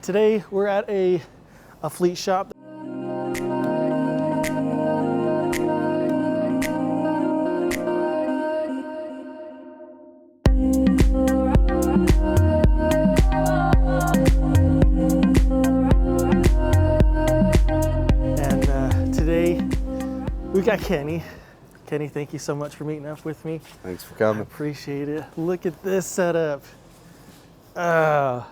Today we're at a fleet shop. And today we got Kenny. Kenny, thank you so much for meeting up with me. Thanks for coming. I appreciate it. Look at this setup. Oh,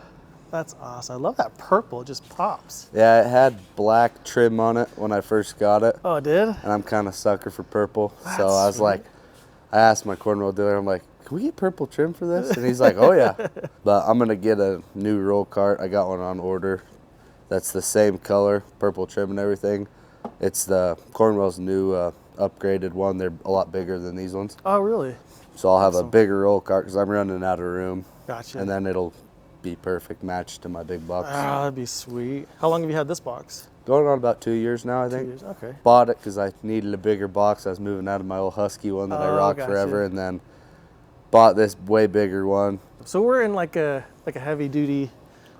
that's awesome. I love that purple, it just pops. Yeah, it had black trim on it when I first got it. Oh, it did? And I'm kind of sucker for purple. That's so I was sweet. like, I asked my cornrow dealer, I'm like, can we get purple trim for this? And he's like, oh yeah. But I'm gonna get a new roll cart. I got one on order. That's the same color, purple trim and everything. It's the Cornwell's new upgraded one. They're a lot bigger than these ones. Oh, really? So I'll have Awesome. a bigger roll cart because I'm running out of room. Gotcha. And then it'll be perfect match to my big box. Oh, that'd be sweet. How long have you had this box? Going on about 2 years now, I 2 think. years, okay. Bought it because I needed a bigger box. I was moving out of my old Husky one that I rocked gotcha. forever, and then bought this way bigger one. So we're in like a heavy duty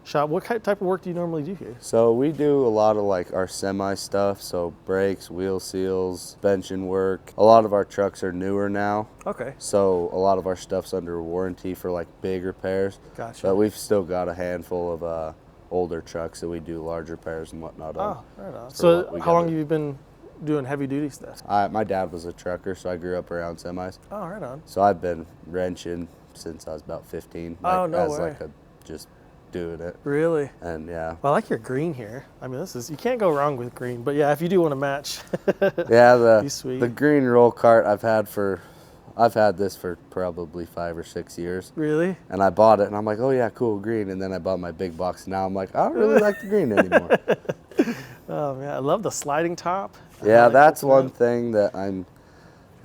shop. What type of work do you normally do here? So we do a lot of like our semi stuff, so brakes, wheel seals, suspension work. A lot of our trucks are newer now, Okay. so a lot of our stuff's under warranty for like big repairs. Gotcha. But we've still got a handful of older trucks that we do large repairs and whatnot on. Oh, right on. for So what we how long gotta- have you been doing heavy duty stuff? My dad was a trucker, so I grew up around semis. Oh, right on. So I've been wrenching since I was about 15. Oh, no as way. like a just doing it. Really? And yeah. Well, I like your green here. I mean, you can't go wrong with green. But yeah, if you do want to match. Yeah, Be sweet. the green roll cart I've had this for probably 5 or 6 years. Really? And I bought it and I'm like, oh yeah, cool, green. And then I bought my big box. Now I'm like, I don't really like the green anymore. Oh man, I love the sliding top. Yeah, How that that's opens one up. thing that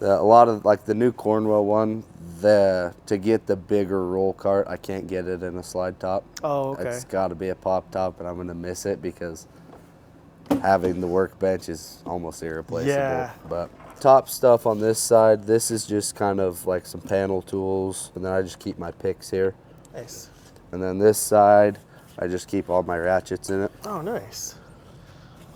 a lot of like the new Cornwell one, to get the bigger roll cart, I can't get it in a slide top. Oh, okay. It's got to be a pop top, and I'm gonna miss it because having the workbench is almost irreplaceable. Yeah. But top stuff on this side, this is just kind of like some panel tools, and then I just keep my picks here. Nice. And then this side, I just keep all my ratchets in it. Oh, nice.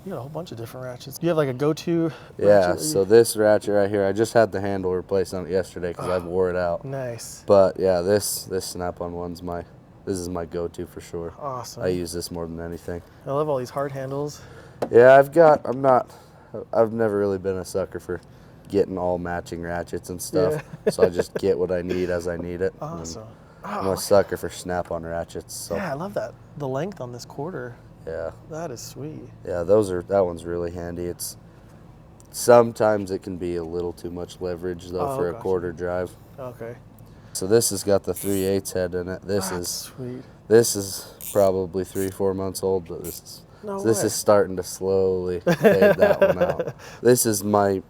You got a whole bunch of different ratchets. Do you have like a go-to Yeah, ratchet that so this ratchet right here, I just had the handle replaced on it yesterday because I wore it out. Nice. But yeah, this snap-on one's this is my go-to for sure. Awesome. I use this more than anything. I love all these hard handles. Yeah, I've never really been a sucker for getting all matching ratchets and stuff. Yeah. So I just get what I need as I need it. Awesome. I'm a sucker for snap-on ratchets. So Yeah, I love that. The length on this quarter. yeah. That is sweet. Yeah, that one's really handy. Sometimes it can be a little too much leverage though for a gotcha. quarter drive. Okay. So this has got the 3/8 head in it. That's sweet. This is probably 3-4 months old, but this No this way. is starting to slowly fade that one out. This is my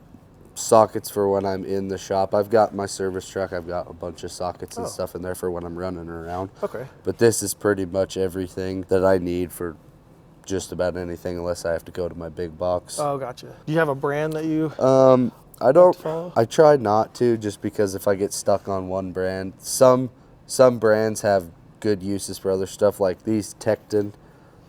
sockets for when I'm in the shop. I've got my service truck. I've got a bunch of sockets and Oh. stuff in there for when I'm running around. Okay. But this is pretty much everything that I need for just about anything unless I have to go to my big box. Oh, gotcha. Do you have a brand that you I don't. follow? I try not to, just because if I get stuck on one brand, some brands have good uses for other stuff. Like these Tecton,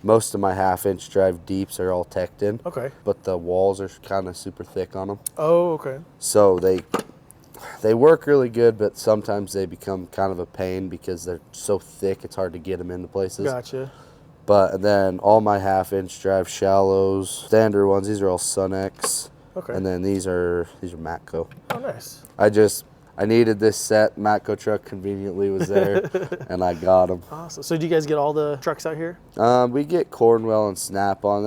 most of my 1/2-inch drive deeps are all Tecton, Okay. but the walls are kind of super thick on them. Oh, okay. So they work really good, but sometimes they become kind of a pain because they're so thick it's hard to get them into places. Gotcha. But then all my 1/2-inch drive shallows, standard ones, these are all Sun-X. Okay. And then these are Matco. Oh, nice. I needed this set. Matco truck conveniently was there, and I got them. Awesome. So do you guys get all the trucks out here? We get Cornwell and Snap-on.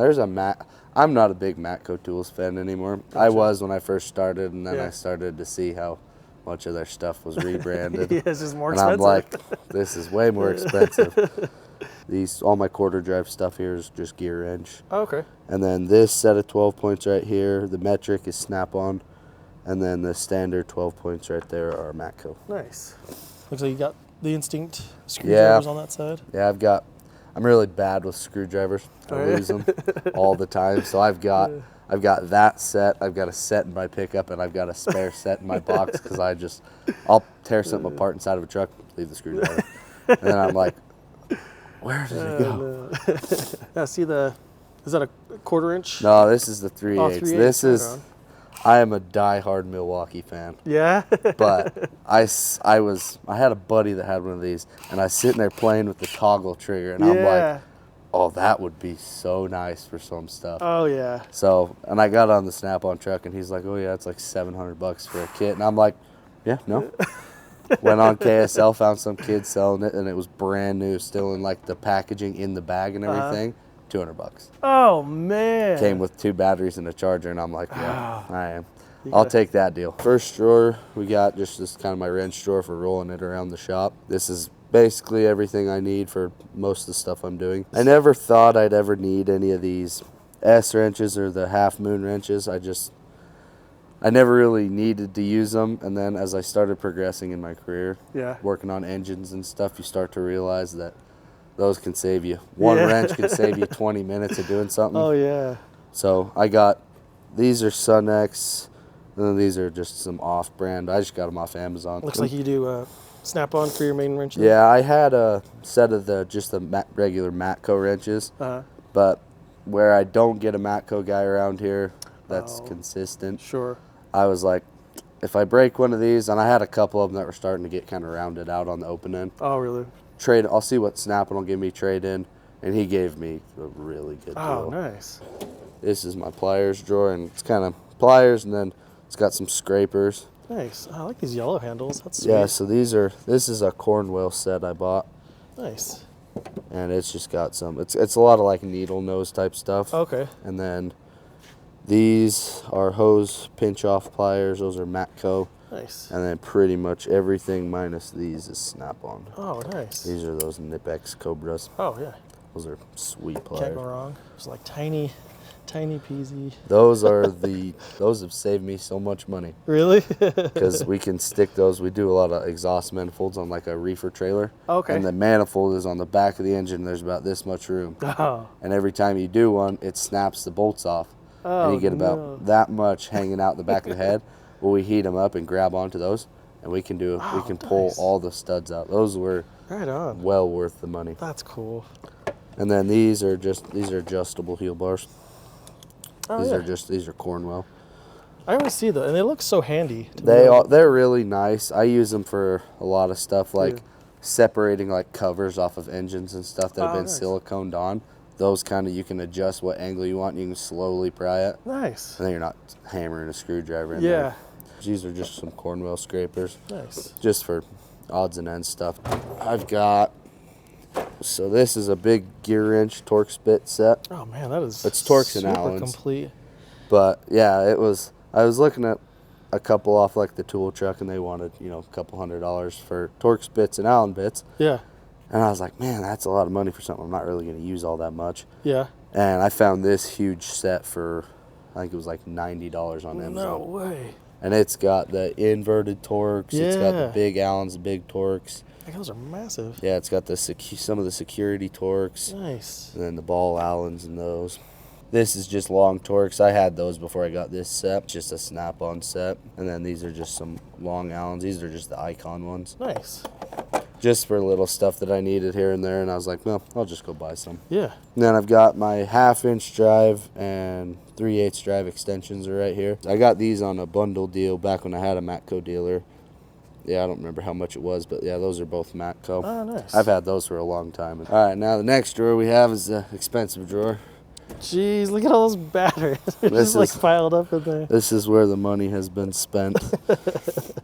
I'm not a big Matco Tools fan anymore. I Gotcha. was when I first started, and then Yeah. I started to see how much of their stuff was rebranded. Yeah, it's just more and expensive. I'm like, this is way more expensive. All my quarter drive stuff here is just gear wrench. Oh, okay. And then this set of 12 points right here, the metric is Snap-on. And then the standard 12 points right there are Matco. Nice. Looks like you got the Instinct screwdrivers on that side. Yeah, I'm really bad with screwdrivers. I Oh, yeah? lose them all the time. So I've got that set. I've got a set in my pickup, and I've got a spare set in my box because I'll tear something apart inside of a truck, leave the screwdriver. And then I'm like, Where did it go? Now see is that a 1/4 inch? No, this is the 3/8. Oh, 3/8, This is, right on. I am a diehard Milwaukee fan. Yeah. But I had a buddy that had one of these, and I was sitting there playing with the toggle trigger, and I'm like, oh, that would be so nice for some stuff. Oh yeah. So, and I got on the Snap-on truck, and he's like, oh yeah, it's like $700 for a kit, and I'm like, yeah, no. Went on KSL, found some kid selling it, and it was brand new, still in like the packaging in the bag and everything. $200. Oh man. Came with 2 batteries and a charger, and I'm like, yeah, I am. Yeah. I'll take that deal. First drawer, we got just this kind of my wrench drawer for rolling it around the shop. This is basically everything I need for most of the stuff I'm doing. I never thought I'd ever need any of these S wrenches or the half moon wrenches. I never really needed to use them, and then as I started progressing in my career, working on engines and stuff, you start to realize that those can save you. One wrench can save you 20 minutes of doing something. Oh yeah. So I got, these are Sunex, and then these are just some off-brand. I just got them off Amazon. Looks like you do Snap-on for your main wrenches. Yeah, I had a set of the regular Matco wrenches, but where I don't get a Matco guy around here that's consistent. Sure. I was like, if I break one of these, and I had a couple of them that were starting to get kind of rounded out on the open end. Oh really? I'll see what Snap-on will give me trade in, and he gave me a really good deal. Oh nice. This is my pliers drawer, and it's kind of pliers, and then it's got some scrapers. Nice. I like these yellow handles. That's sweet. Yeah, so this is a Cornwell set I bought. Nice. And it's just got some, it's a lot of like needle nose type stuff. Okay. And then these are hose pinch off pliers. Those are Matco. Nice. And then pretty much everything minus these is Snap-on. Oh, nice. These are those Nipex Cobras. Oh, yeah. Those are sweet pliers. Can't go wrong. It's like tiny peasy. Those have saved me so much money. Really? Because we can stick those. We do a lot of exhaust manifolds on like a reefer trailer. Okay. And the manifold is on the back of the engine. There's about this much room. Oh. And every time you do one, it snaps the bolts off. Oh, and you get about that much hanging out the back of the head. Well, we heat them up and grab onto those, and we can pull all the studs out. Those were right on. Well worth the money. That's cool. And then these are adjustable heel bars. Oh, These are Cornwell. I always see those, and they look so handy. They're really nice. I use them for a lot of stuff, like separating like covers off of engines and stuff that have been siliconed on. Those kind of, you can adjust what angle you want, and you can slowly pry it. Nice. And then you're not hammering a screwdriver in there. These are just some Cornwell scrapers. Nice. Just for odds and ends stuff. So this is a big gear wrench Torx bit set. Oh man, that is it's Torx and super Allen's. Complete. But yeah, I was looking at a couple off like the tool truck, and they wanted, a couple $100 for Torx bits and Allen bits. Yeah. And I was like, man, that's a lot of money for something I'm not really going to use all that much. Yeah. And I found this huge set for, I think it was like $90 on Amazon. No way. And it's got the inverted Torx. It's got the big Allens, the big Torx. Those are massive. Yeah, it's got some of the security Torx. Nice. And then the ball Allens and those. This is just long Torx. I had those before I got this set. Just a Snap-on set. And then these are just some long Allens. These are just the Icon ones. Nice. Just for little stuff that I needed here and there. And I was like, well, I'll just go buy some. Yeah. And then I've got my 1/2-inch drive and 3/8 drive extensions are right here. I got these on a bundle deal back when I had a Matco dealer. Yeah, I don't remember how much it was, but yeah, those are both Matco. Oh, nice. I've had those for a long time. All right, now the next drawer we have is the expensive drawer. Jeez, look at all those batteries. They're just like piled up in there. This is where the money has been spent.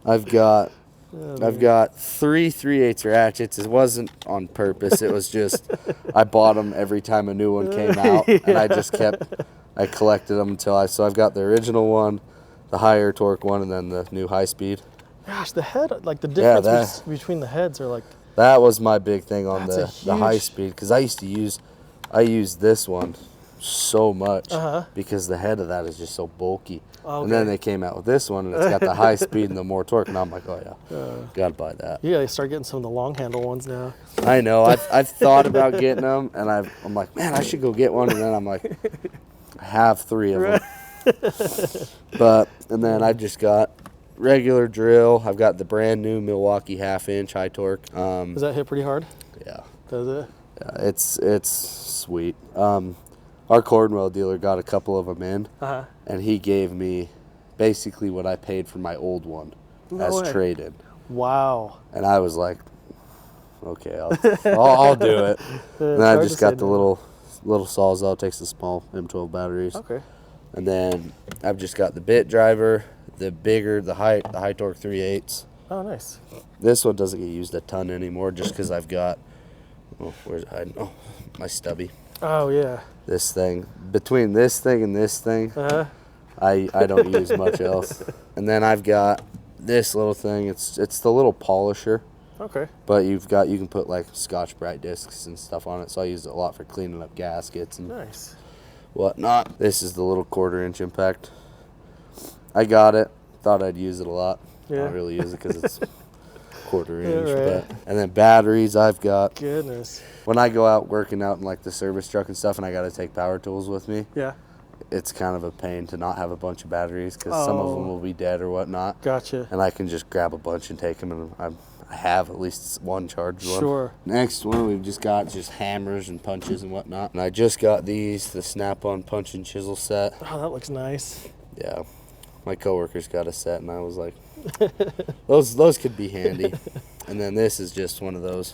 I've got 3 3/8 ratchets. It wasn't on purpose. It was just I bought them every time a new one came out, and I collected them so I've got the original one, the higher torque one, and then the new high speed. Gosh, the head, like the difference between the heads are like. That was my big thing on the high speed, because I use this one so much because the head of that is just so bulky. Okay. And then they came out with this one, and it's got the high speed and the more torque, and I'm like, oh yeah, gotta buy that. Yeah, they start getting some of the long handle ones now. I know. I've thought about getting them, and I'm like, man, I should go get one, and then I'm like, I have 3 of them. And then I just got regular drill. I've got the brand new Milwaukee 1/2-inch high torque. Does that hit pretty hard? Yeah. Does it? Yeah, it's sweet. Our Cornwell dealer got a couple of them in, and he gave me basically what I paid for my old one as trade-in. Wow. And I was like, okay, I'll do it. And I just got the little Sawzall, takes the small M12 batteries. Okay. And then I've just got the bit driver, the high torque 3/8. Oh, nice. This one doesn't get used a ton anymore just because I've got, my stubby. Oh, yeah. This thing. Between this thing and this thing, I don't use much else. And then I've got this little thing. It's the little polisher. Okay. But you can put like Scotch-Brite discs and stuff on it, so I use it a lot for cleaning up gaskets and nice. whatnot. This is the little 1/4" impact. I got it. Thought I'd use it a lot. Yeah. I don't really use it because it's 1/4". Yeah, right. And then batteries I've got. Goodness. When I go out working out in like the service truck and stuff and I got to take power tools with me, Yeah. it's kind of a pain to not have a bunch of batteries because some of them will be dead or whatnot. Gotcha. And I can just grab a bunch and take them, and I have at least one charged one. Sure. Next one we've just got just hammers and punches and whatnot. And I just got the Snap-on punch and chisel set. Oh, that looks nice. Yeah. My coworkers got a set and I was like, those could be handy. And then this is just one of those,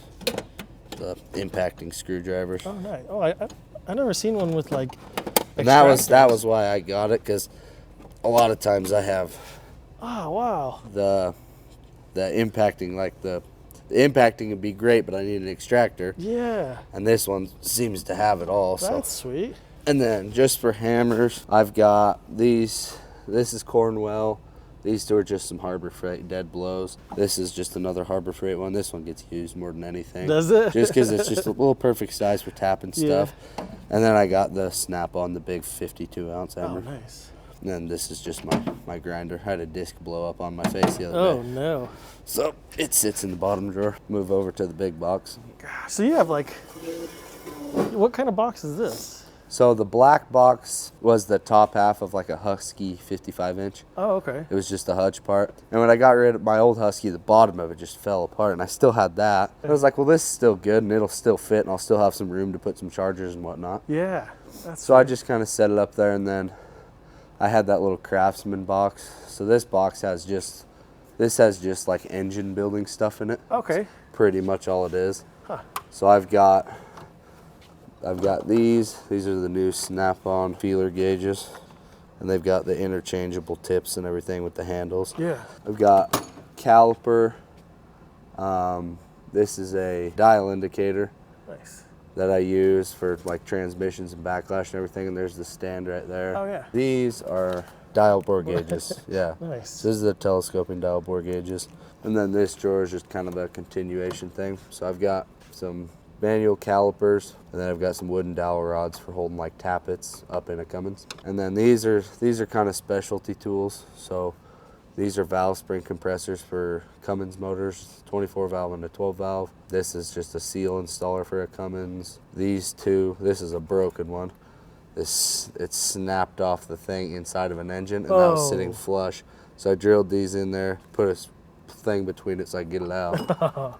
the impacting screwdrivers. Oh, nice. Oh, I never seen one with like. And that was why I got it, because a lot of times I have. Oh, wow. The impacting, like the impacting would be great, but I need an extractor. Yeah. And this one seems to have it all. That's sweet. And then just for hammers, I've got these. This is Cornwell. These two are just some Harbor Freight dead blows. This is just another Harbor Freight one. This one gets used more than anything. Does it? Just because it's just a little perfect size for tapping stuff. And then I got the Snap-on, the big 52-ounce hammer. Oh, nice. And then this is just my grinder. I had a disc blow up on my face the other day. Oh, no. So it sits in the bottom drawer. Move over to the big box. Gosh, so you have like, what kind of box is this? So the black box was the top half of like a Husky 55-inch. Oh, okay. It was just the hutch part. And when I got rid of my old Husky, the bottom of it just fell apart, and I still had that. I was like, well, this is still good, and it'll still fit, and I'll still have some room to put some chargers and whatnot. Yeah. So I just kind of set it up there, and then I had that little Craftsman box. So this box has just like engine building stuff in it. Okay. That's pretty much all it is. Huh. So I've got these. These are the new Snap-on feeler gauges, and they've got the interchangeable tips and everything with the handles. Yeah. I've got caliper. This is a dial indicator. Nice. That I use for like transmissions and backlash and everything, and there's the stand right there. Oh, yeah. These are dial bore gauges. Yeah. Nice. This is the telescoping dial bore gauges. And then this drawer is just kind of a continuation thing. So I've got some manual calipers, and then I've got some wooden dowel rods for holding like tappets up in a Cummins. And then these are kind of specialty tools. So these are valve spring compressors for Cummins motors, 24 valve and a 12 valve. This is just a seal installer for a Cummins. These two, this is a broken one. It's snapped off the thing inside of an engine, and that was sitting flush. So I drilled these in there, put a thing between it so I can get it out.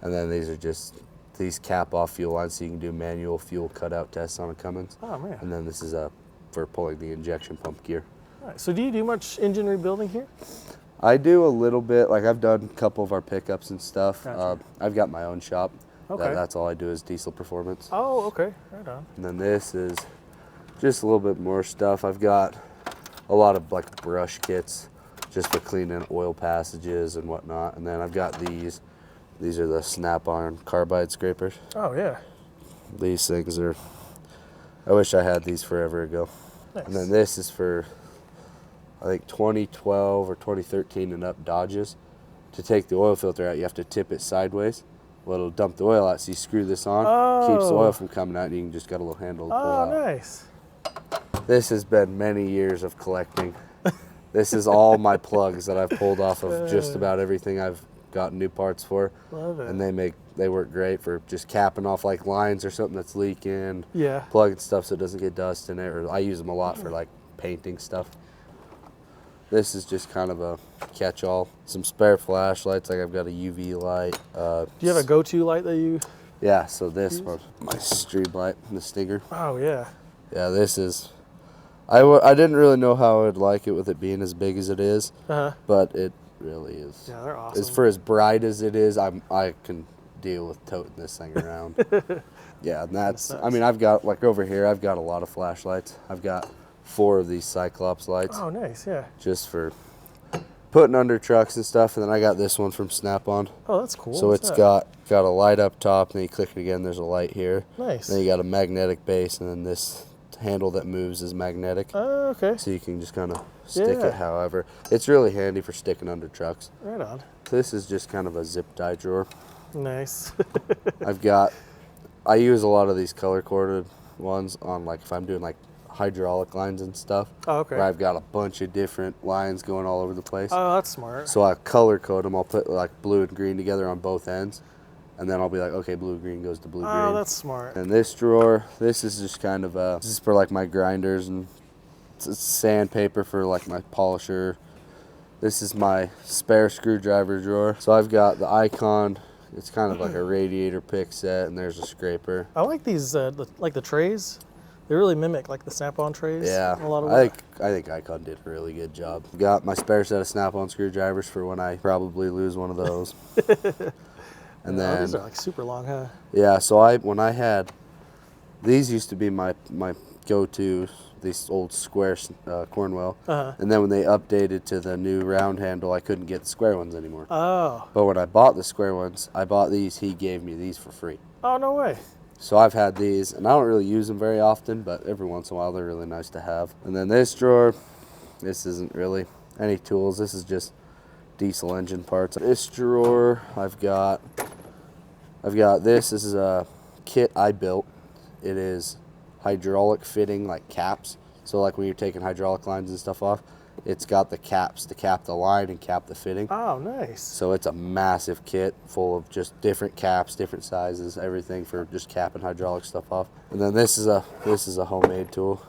And then these are just these cap off fuel lines, so you can do manual fuel cutout tests on a Cummins. Oh, man. And then this is for pulling the injection pump gear. All right. So do you do much engine rebuilding here? I do a little bit. Like I've done a couple of our pickups and stuff. Gotcha. I've got my own shop. Okay. That's all I do is diesel performance. Oh, okay. Right on. And then this is just a little bit more stuff. I've got a lot of like brush kits just for cleaning oil passages and whatnot. And then I've got these. These are the Snap-on carbide scrapers. Oh, yeah. These things are, I wish I had these forever ago. Nice. And then this is for, I think 2012 or 2013 and up Dodges. To take the oil filter out, you have to tip it sideways. Well, it'll dump the oil out, so you screw this on, keeps the oil from coming out, and you can just got a little handle to pull out. Oh, nice. This has been many years of collecting. This is all my plugs that I've pulled off of just about everything I've gotten new parts for. Love it. And they work great for just capping off like lines or something that's leaking. Yeah. Plugging stuff so it doesn't get dust in it. Or I use them a lot for like painting stuff. This is just kind of a catch-all. Some spare flashlights, like I've got a UV light. Do you have a go-to light that you? Yeah, so this one, my Streamlight, the Stinger. Oh yeah. Yeah, this is, I didn't really know how I would like it with it being as big as it is, but it really is. Yeah, they're awesome. As for as bright as it is, I can deal with toting this thing around. Yeah, and that's, I mean, I've got, like over here, I've got a lot of flashlights. I've got 4 of these Cyclops lights. Oh, nice, yeah. Just for putting under trucks and stuff, and then I got this one from Snap-on. Oh, that's cool. So it's got a light up top, and then you click it again, there's a light here. Nice. Then you got a magnetic base, and then this handle that moves is magnetic. Oh, okay. So you can just kind of stick it however. It's really handy for sticking under trucks. Right on. This is just kind of a zip tie drawer. Nice. I use a lot of these color coded ones on, like, if I'm doing like hydraulic lines and stuff. Oh, okay. Where I've got a bunch of different lines going all over the place. Oh, that's smart. So I color code them. I'll put like blue and green together on both ends. And then I'll be like, okay, blue green goes to blue green. Oh, that's smart. And this drawer, this is just kind of this is for like my grinders, and it's sandpaper for like my polisher. This is my spare screwdriver drawer. So I've got the Icon. It's kind of like a radiator pick set, and there's a scraper. I like these, like the trays. They really mimic like the Snap-on trays. Yeah, A lot of I think Icon did a really good job. Got my spare set of Snap-on screwdrivers for when I probably lose one of those. And then these are like super long, huh? Yeah, so when I had these used to be my go-to, these old square Cornwell. And then when they updated to the new round handle, I couldn't get the square ones anymore. Oh. But when I bought the square ones, I bought these. He gave me these for free. Oh, no way. So I've had these, and I don't really use them very often, but every once in a while they're really nice to have. And then this drawer, this isn't really any tools. This is just diesel engine parts. This drawer, I've got this. This is a kit I built. It is hydraulic fitting, like caps. So like when you're taking hydraulic lines and stuff off, it's got the caps to cap the line and cap the fitting. Oh, nice. So it's a massive kit full of just different caps, different sizes, everything for just capping hydraulic stuff off. And then this is a homemade tool.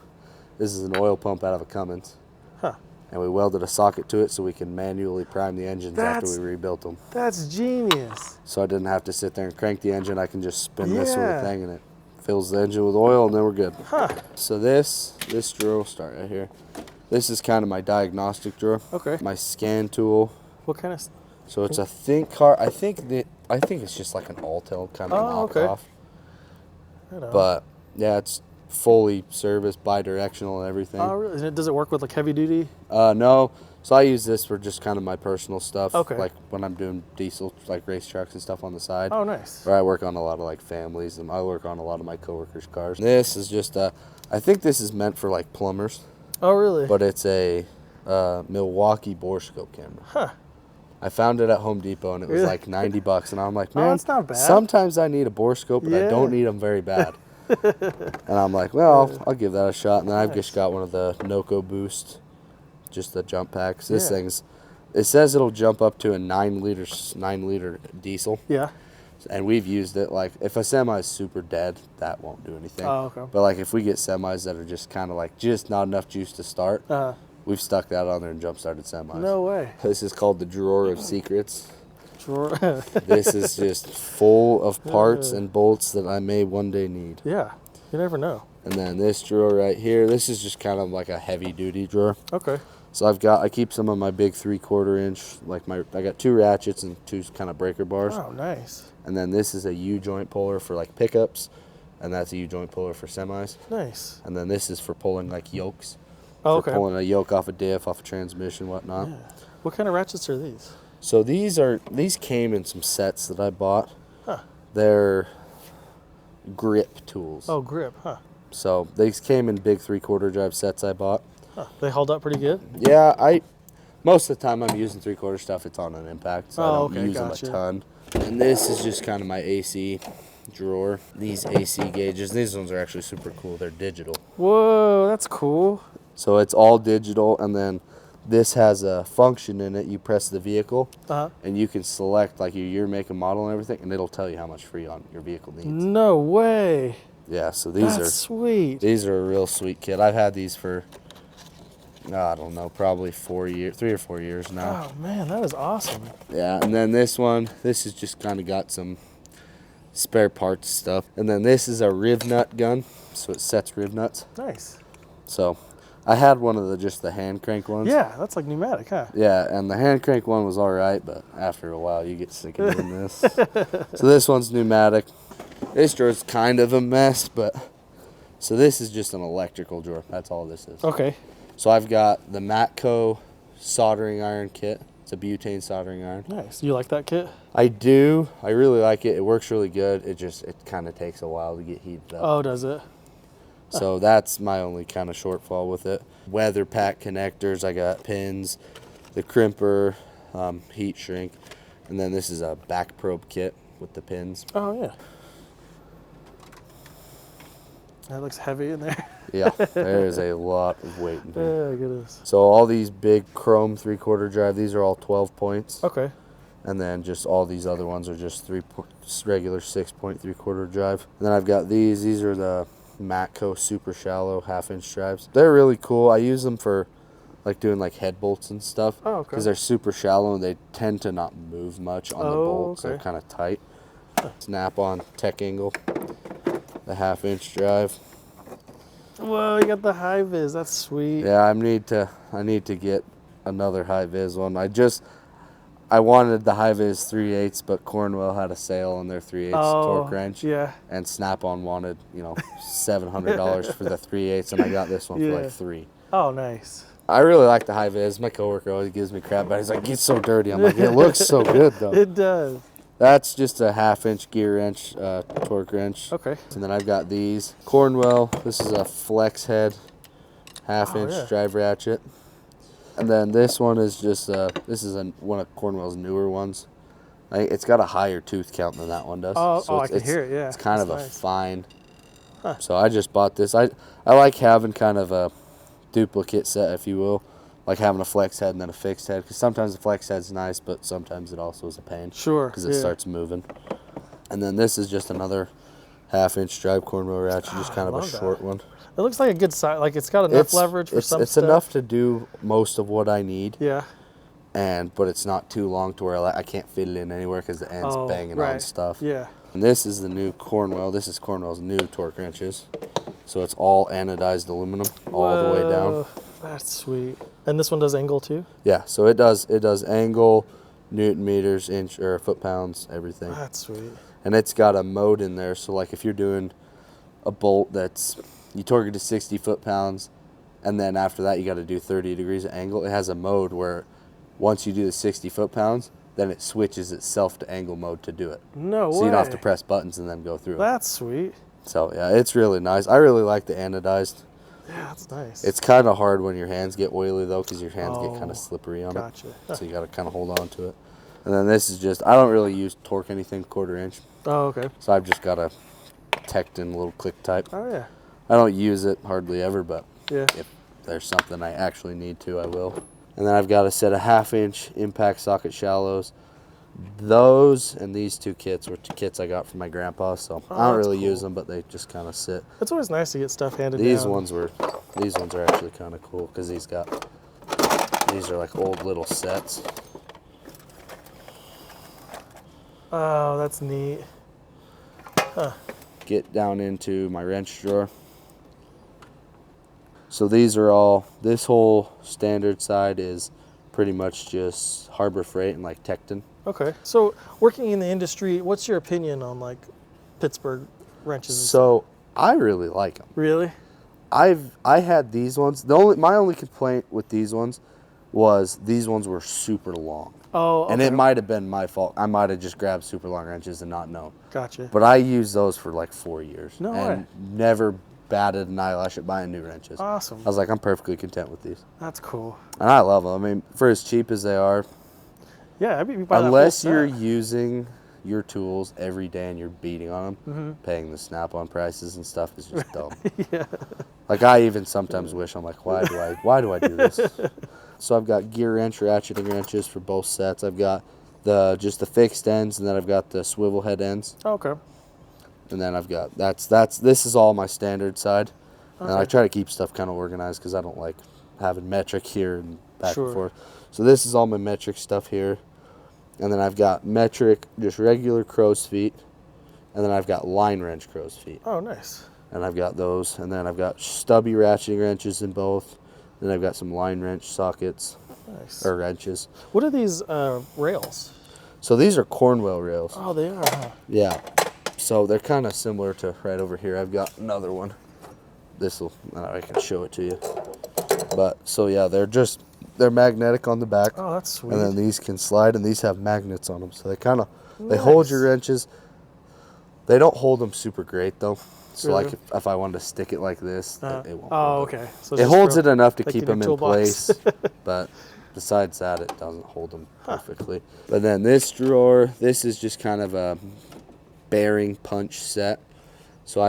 This is an oil pump out of a Cummins. Huh. And we welded a socket to it so we can manually prime the engines after we rebuilt them. That's genius. So I didn't have to sit there and crank the engine. I can just spin this little thing and it fills the engine with oil, and then we're good. Huh. So this drawer, we'll start right here. This is kind of my diagnostic drawer. Okay. My scan tool. What kind of? So it's a Think car. I think it's just like an Altel kind of knockoff. Right on. But yeah, it's fully serviced, bi-directional and everything. Oh, really? Does it work with like heavy duty? No. So I use this for just kind of my personal stuff. Okay. Like when I'm doing diesel, like race trucks and stuff on the side. Oh, nice. Or I work on a lot of like families, and I work on a lot of my coworkers' cars. This is just I think this is meant for like plumbers. Oh, really? But it's a Milwaukee borescope camera. Huh. I found it at Home Depot, and it was like $90, and I'm like, man, that's not bad. Sometimes I need a borescope, and I don't need them very bad. And I'm like, well, I'll give that a shot. And then I've just got one of the Noco Boost, just the jump packs. This thing's, it says it'll jump up to a 9 liter diesel. Yeah. And we've used it, like, if a semi is super dead, that won't do anything. Oh, okay. But, like, if we get semis that are just kind of, like, just not enough juice to start, we've stuck that on there and jump-started semis. No way. This is called the Drawer of Secrets. Drawer. This is just full of parts and bolts that I may one day need. Yeah, you never know. And then this drawer right here, this is just kind of like a heavy-duty drawer. Okay. So I keep some of my big 3/4 inch, like I got 2 ratchets and 2 kind of breaker bars. Oh, nice. And then this is a U-joint puller for like pickups, and that's a U-joint puller for semis. Nice. And then this is for pulling like yokes. Oh, for pulling a yoke off a diff, off a transmission, whatnot. Yeah. What kind of ratchets are these? So these came in some sets that I bought. Huh. They're grip tools. Oh, grip, huh. So these came in big 3/4 drive sets I bought. Huh. They held up pretty good? Yeah, most of the time I'm using 3/4 stuff, it's on an impact, so I don't use them a ton. And this is just kind of my AC drawer. These AC gauges, these ones are actually super cool. They're digital. Whoa, that's cool. So it's all digital, and then this has a function in it. You press the vehicle, and you can select like your year, make, and model and everything, and it'll tell you how much Freon your vehicle needs. No way. Yeah, so these are sweet. These are a real sweet kit. I've had these for, I don't know, probably 3 or 4 years now. Oh man, that is awesome. Yeah, and then this one, this has just kind of got some spare parts stuff. And then this is a riv nut gun, so it sets riv nuts. Nice. So I had one of just the hand crank ones. Yeah, that's like pneumatic, huh? Yeah, and the hand crank one was all right, but after a while you get sick of doing this. So this one's pneumatic. This drawer's kind of a mess, but so this is just an electrical drawer. That's all this is. Okay. So I've got the Matco soldering iron kit. It's a butane soldering iron. Nice. You like that kit? I do. I really like it. It works really good. It kind of takes a while to get heated up. Oh, does it? So that's my only kind of shortfall with it. Weather pack connectors. I got pins, the crimper, heat shrink, and then this is a back probe kit with the pins. Oh, yeah. That looks heavy in there. Yeah, there is a lot of weight in here. Oh, goodness. So all these big chrome 3/4 drive, these are all 12 points. Okay. And then just all these other ones are just regular 6-point 3/4 drive. And then I've got these. These are the Matco super shallow 1/2-inch drives. They're really cool. I use them for like doing like head bolts and stuff. Oh, okay. Because they're super shallow and they tend to not move much on the bolts. Okay. They're kind of tight. Snap-on tech angle, the 1/2-inch drive. Whoa, you got the high vis. That's sweet. Yeah, I need to get another high vis one. I wanted the high vis 3/8, but Cornwell had a sale on their 3/8 torque wrench. Yeah. And Snap-on wanted, $700 for the 3/8, and I got this one for like $3. Oh, nice. I really like the high vis. My coworker always gives me crap, but he's like, "It's so dirty." I'm like, "It looks so good though." It does. That's just a 1/2-inch gear wrench, torque wrench. Okay. And then I've got these Cornwell. This is a flex head, 1/2-inch drive ratchet. And then this one is just one of Cornwell's newer ones. It's got a higher tooth count than that one does. I can hear it. Yeah. It's kind of nice. a fine. Huh. So I just bought this. I like having kind of a duplicate set, if you will. Like having a flex head and then a fixed head, because sometimes the flex head's nice, but sometimes it also is a pain. Sure. Because it starts moving. And then this is just another 1/2-inch drive Cornwell ratchet, just kind of a short one. It looks like a good size. Like it's got enough leverage for some It's stuff. enough to do most of what I need. Yeah. But it's not too long to where I can't fit it in anywhere because the end's banging on stuff. Yeah. And this is the new Cornwell. This is Cornwell's new torque wrenches. So it's all anodized aluminum all the way down. That's sweet. And this one does angle too? Yeah, so it does angle, Newton meters, inch or foot pounds, everything. That's sweet. And it's got a mode in there. So like if you're doing a bolt you torque it to 60 foot pounds, and then after that you got to do 30 degrees of angle, it has a mode where once you do the 60 foot pounds, then it switches itself to angle mode to do it. No way. So you don't have to press buttons and then go through it. That's sweet. So yeah, it's really nice. I really like the anodized. Yeah, that's nice. It's kind of hard when your hands get oily though, because your hands get kind of slippery on Gotcha. it. So you got to kind of hold on to it. And then this is just, I don't really use torque anything 1/4 inch. Oh, okay. So I've just got a Tecton little click type. Oh, yeah. I don't use it hardly ever, but Yeah. if there's something I actually need to, I will. And then I've got a set of 1/2-inch impact socket shallows. Those and these two kits were two kits I got from my grandpa, so I don't really use them, but they just kind of sit. It's always nice to get stuff handed These down. ones are actually kind of cool because these are like old little sets. Oh, that's neat. Huh. Get down into my wrench drawer. So these are all, this whole standard side is pretty much just Harbor Freight and like Tecton. Okay. So working in the industry, what's your opinion on like Pittsburgh wrenches? And So I really like them. Really? I had these ones. My only complaint with these ones was these ones were super long. Oh, okay. And it might have been my fault. I might have just grabbed super long wrenches and not known. Gotcha. But I used those for like 4 years. No and way. never batted an eyelash at buying new wrenches. Awesome. I was like, I'm perfectly content with these. That's cool. And I love them. I mean, for as cheap as they are, Yeah, I mean, you buy unless that whole you're set. using your tools every day and you're beating on them, paying the Snap-on prices and stuff is just dumb. Yeah. Like I even sometimes wish, I'm like, why do I do this? So I've got gear wrench, ratcheting wrenches for both sets. I've got just the fixed ends, and then I've got the swivel head ends. Okay. And then I've got this is all my standard side. And I try to keep stuff kind of organized because I don't like having metric here and back and forth. So this is all my metric stuff here. And then I've got metric, just regular crow's feet. And then I've got line wrench crow's feet. Oh, nice. And I've got those. And then I've got stubby ratcheting wrenches in both. Then I've got some line wrench sockets. Nice. Or wrenches. What are these rails? So these are Cornwell rails. Oh, they are, huh? Yeah. So they're kind of similar to right over here. I've got another one. I can show it to you. But so yeah, they're magnetic on the back. Oh, that's sweet. And then these can slide, and these have magnets on them. So they hold your wrenches. They don't hold them super great though. So Really? like if I wanted to stick it like this, it won't. Oh, okay. So it holds it enough to like keep in your them in toolbox. place, but besides that, it doesn't hold them perfectly. But then this drawer, this is just kind of a bearing punch set. So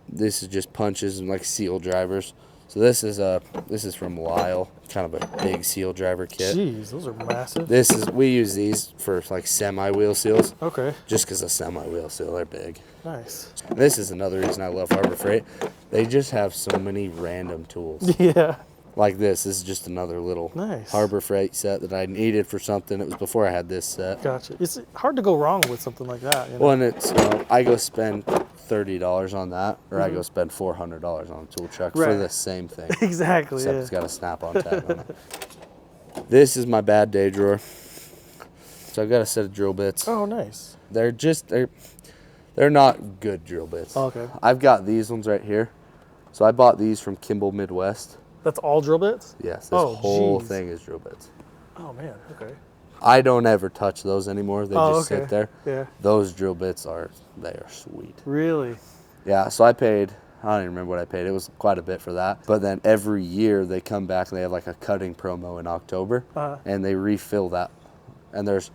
this is just punches and like seal drivers. So this is from Lyle, kind of a big seal driver kit. Jeez, those are massive. We use these for like semi-wheel seals. Okay. Just because a semi-wheel seal, they're big. Nice. This is another reason I love Harbor Freight. They just have so many random tools. Yeah. Like this is just another little Harbor Freight set that I needed for something. It was before I had this set. Gotcha. It's hard to go wrong with something like that. You know? Well, and it's, I go spend $30 on that, or I go spend $400 on a tool truck for the same thing. Exactly. Except it's got a snap-on tag on it. This is my bad day drawer. So I've got a set of drill bits. Oh, nice. They're not good drill bits. Oh, okay. I've got these ones right here. So I bought these from Kimball Midwest. That's all drill bits? Yes, this whole thing is drill bits. Oh, man. Okay. I don't ever touch those anymore. They just sit there. Yeah. Those drill bits are sweet. Really? Yeah, so I don't even remember what I paid. It was quite a bit for that. But then every year they come back and they have like a cutting promo in October and they refill that. And there's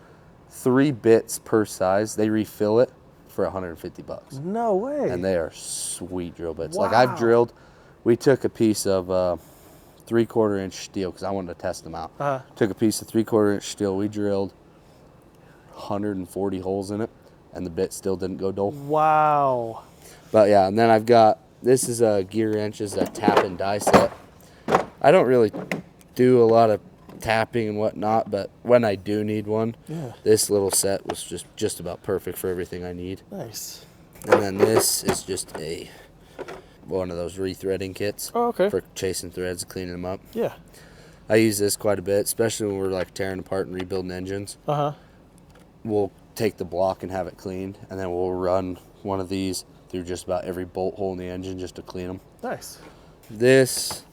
3 bits per size. They refill it for $150. No way. And they are sweet drill bits. Wow. Like I've drilled, we took a piece of 3/4 inch steel because I wanted to test them out. Took a piece of 3/4 inch steel. We drilled 140 holes in it, and the bit still didn't go dull. Wow. But yeah, and then this is a gear wrenches, a tap and die set. I don't really do a lot of tapping and whatnot, but when I do need one, this little set was just about perfect for everything I need. Nice. And then this is just one of those rethreading kits. Oh, okay. For chasing threads, cleaning them up. Yeah. I use this quite a bit, especially when we're like tearing apart and rebuilding engines. We'll take the block and have it cleaned, and then we'll run one of these through just about every bolt hole in the engine just to clean them. Nice. This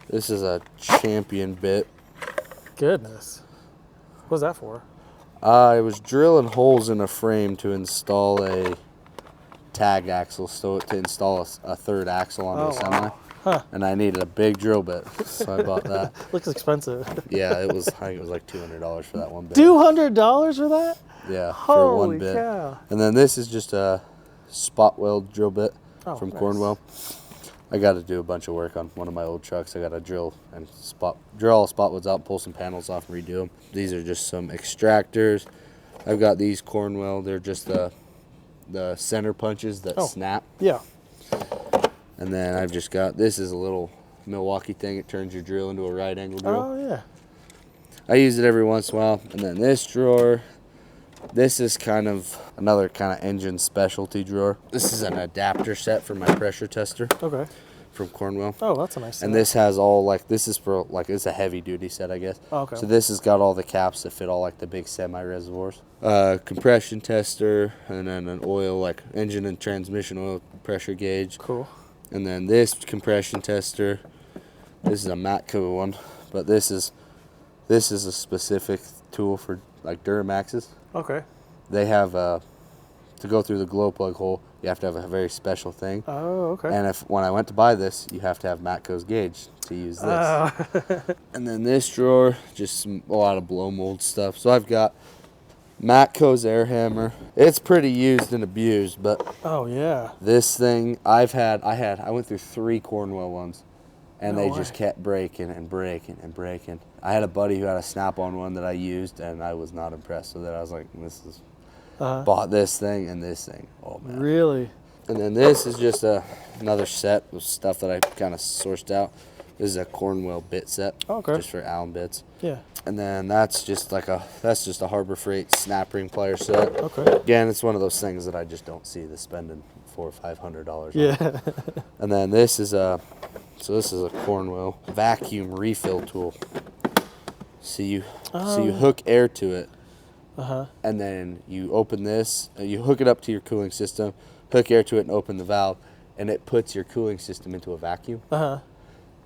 is a champion bit. Goodness. What was that for? I was drilling holes in a frame to install a tag axle, so to install a third axle on the semi. Huh. And I needed a big drill bit, so I bought that. Looks expensive. Yeah, I think it was like $200 for that one bit. $200 for that? Yeah, Holy for one bit. Cow. And then this is just a spot weld drill bit from Cornwell. I got to do a bunch of work on one of my old trucks. I got to drill all the spot welds out, pull some panels off, and redo them. These are just some extractors. I've got these Cornwell. They're just the center punches that snap. Yeah. And then I've just got, this is a little Milwaukee thing. It turns your drill into a right angle drill. Oh, yeah. I use it every once in a while. And then this drawer, this is kind of another kind of engine specialty drawer. This is an adapter set for my pressure tester. Okay. From Cornwell. Oh, that's a nice set. And this has all this is for it's a heavy duty set, I guess. Oh, okay. So this has got all the caps that fit all like the big semi reservoirs. Compression tester, and then an oil, engine and transmission oil pressure gauge. Cool. And then this compression tester, this is a Matco one, but this is a specific tool for Duramaxes. Okay. They have to go through the glow plug hole, you have to have a very special thing. Oh, okay. And when I went to buy this, you have to have Matco's gauge to use this. And then this drawer, just a lot of blow mold stuff. So I've got Matco's air hammer. It's pretty used and abused, but oh yeah, this thing I went through 3 Cornwell ones, and they just kept breaking and breaking and breaking. I had a buddy who had a snap-on one that I used, and I was not impressed with it. I was like, bought this thing and this thing. Oh man. Really? And then this is just another set of stuff that I kind of sourced out. This is a Cornwell bit set. Okay. Just for Allen bits. Yeah. And then that's just a Harbor Freight snap ring plier set. Okay. Again, it's one of those things that I just don't see the spending $400 or $500 on. Yeah. And then this is a Cornwell vacuum refill tool. So you hook air to it. And then you open this, you hook it up to your cooling system, hook air to it and open the valve, and it puts your cooling system into a vacuum.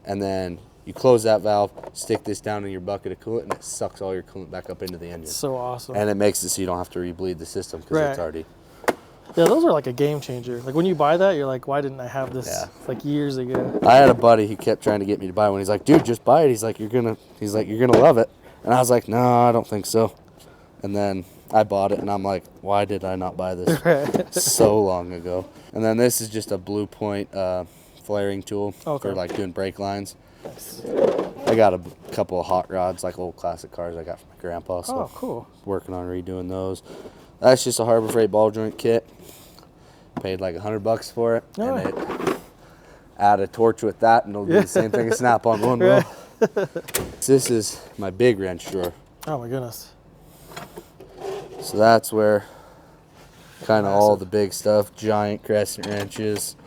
And then you close that valve, stick this down in your bucket of coolant, and it sucks all your coolant back up into the engine. So awesome. And it makes it so you don't have to rebleed the system because it's already... Yeah, those are like a game changer. Like when you buy that, you're like, why didn't I have this like years ago? I had a buddy who kept trying to get me to buy one. He's like, dude, just buy it. He's like, you're gonna love it. And I was like, no, I don't think so. And then I bought it, and I'm like, why did I not buy this so long ago? And then this is just a Blue Point flaring tool for like doing brake lines. Nice. I got a couple of hot rods, like old classic cars I got from my grandpa. So cool. Working on redoing those. That's just a Harbor Freight ball joint kit. Paid like $100 for it, and it add a torch with that, and it'll do the same thing as Snap-on one will. This is my big wrench drawer. Oh my goodness. So that's where kind of all the big stuff, giant crescent wrenches.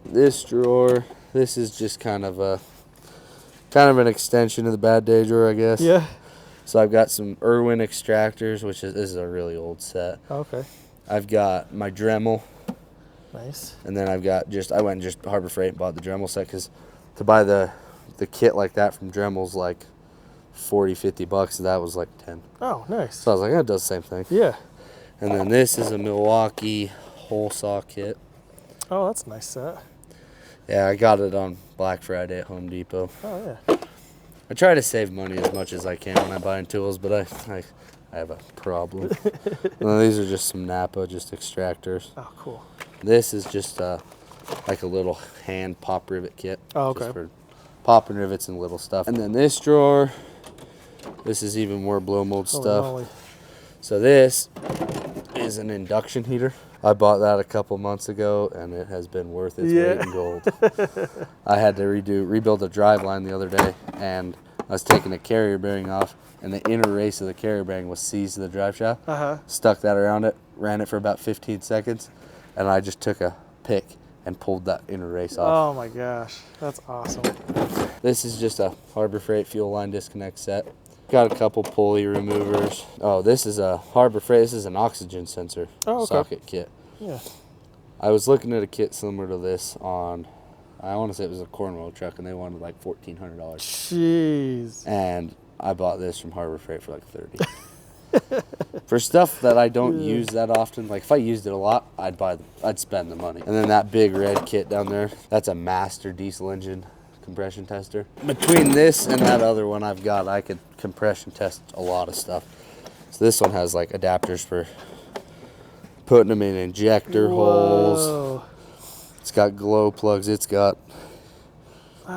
This drawer, this is just kind of an extension of the bad day drawer, I guess. Yeah. So I've got some Irwin extractors, which is this is a really old set. Okay. I've got my Dremel. Nice. And then I went and just Harbor Freight and bought the Dremel set, because to buy the kit like that from Dremel's like $40-$50, and that was like 10. Oh, nice. So I was like, that does the same thing. Yeah. And then this is a Milwaukee hole saw kit. Oh, that's a nice set. Yeah, I got it on Black Friday at Home Depot. Oh yeah. I try to save money as much as I can when I'm buying tools, but I have a problem. And then these are just some Napa, just extractors. Oh, cool. This is just like a little hand pop rivet kit. Oh, okay. Just for popping rivets and little stuff. And then this drawer, this is even more blow mold stuff. Moly. So this is an induction heater. I bought that a couple months ago, and it has been worth its weight in gold. I had to rebuild a drive line the other day, and I was taking a carrier bearing off, and the inner race of the carrier bearing was seized to the drive shaft. Stuck that around it, ran it for about 15 seconds, and I just took a pick and pulled that inner race off. Oh my gosh, that's awesome. This is just a Harbor Freight fuel line disconnect set. Got a couple pulley removers. Oh, this is a Harbor Freight. This is an oxygen sensor socket kit. Yeah. I was looking at a kit similar to this on, I want to say it was a Cornwell truck, and they wanted like $1,400. Jeez. And I bought this from Harbor Freight for like $30. For stuff that I don't use that often, like if I used it a lot, I'd spend the money. And then that big red kit down there, that's a Master diesel engine compression tester. Between this and that other one I've got, I could compression test a lot of stuff. So this one has like adapters for putting them in injector holes. It's got glow plugs. It's got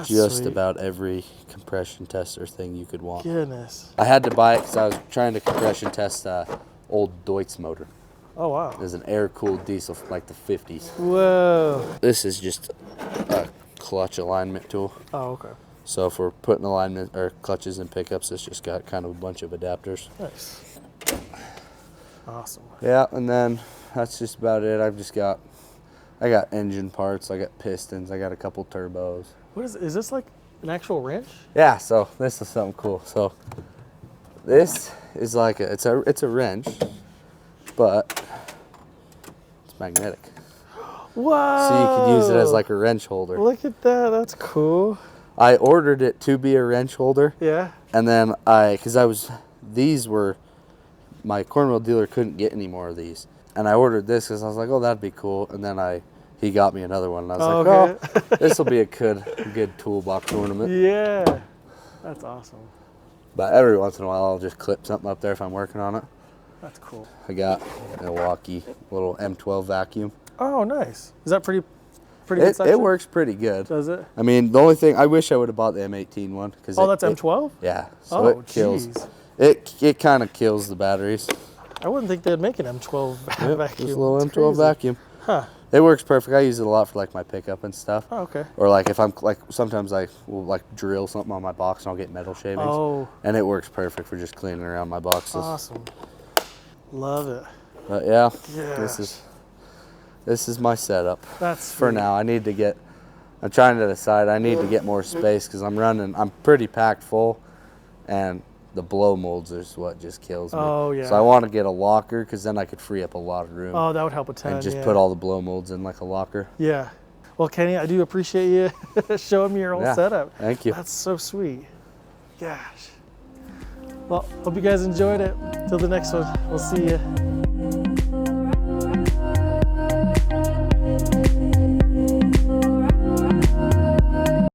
just about every compression tester thing you could want. Goodness. I had to buy it because I was trying to compression test old Deutz motor. Oh wow. There's an air-cooled diesel from like the 50s. Whoa. This is just a clutch alignment tool. Oh, okay. So for putting alignment or clutches and pickups, it's just got kind of a bunch of adapters. Nice. Awesome. Yeah, and then that's just about it. I got engine parts, I got pistons, I got a couple turbos. What is this like an actual wrench? Yeah, so this is something cool. So this is like it's a wrench, but it's magnetic. Wow. So you could use it as like a wrench holder. Look at that. That's cool. I ordered it to be a wrench holder. Yeah. And then these were, my Cornwell dealer couldn't get any more of these. And I ordered this because I was like, oh, that'd be cool. And then he got me another one. And I was like, oh, this will be a good toolbox ornament. Yeah. That's awesome. But every once in a while, I'll just clip something up there if I'm working on it. That's cool. I got a Milwaukee little M12 vacuum. Oh, nice. Is that pretty good size? It works pretty good. Does it? I mean, the only thing, I wish I would have bought the M18 one. Oh, that's M12? Yeah. So it kills. Geez. It kind of kills the batteries. I wouldn't think they'd make an M12 vacuum. Just a little That's M12 crazy. vacuum. Huh. It works perfect. I use it a lot for like my pickup and stuff. Oh, okay. Or like if I'm like, sometimes I will like drill something on my box and I'll get metal shavings. Oh. And it works perfect for just cleaning around my boxes. Awesome. Love it. But yeah, Gosh. this is my setup. That's for sweet. now. I'm trying to decide. I need to get more space because I'm pretty packed full, and the blow molds is what just kills me. Oh, yeah. So I want to get a locker because then I could free up a lot of room. Oh, that would help a ton. And just yeah. put all the blow molds in like a locker. Yeah. Well, Kenny, I do appreciate you showing me your whole setup. Thank you. That's so sweet. Gosh. Well, hope you guys enjoyed it. Till the next one, we'll see you.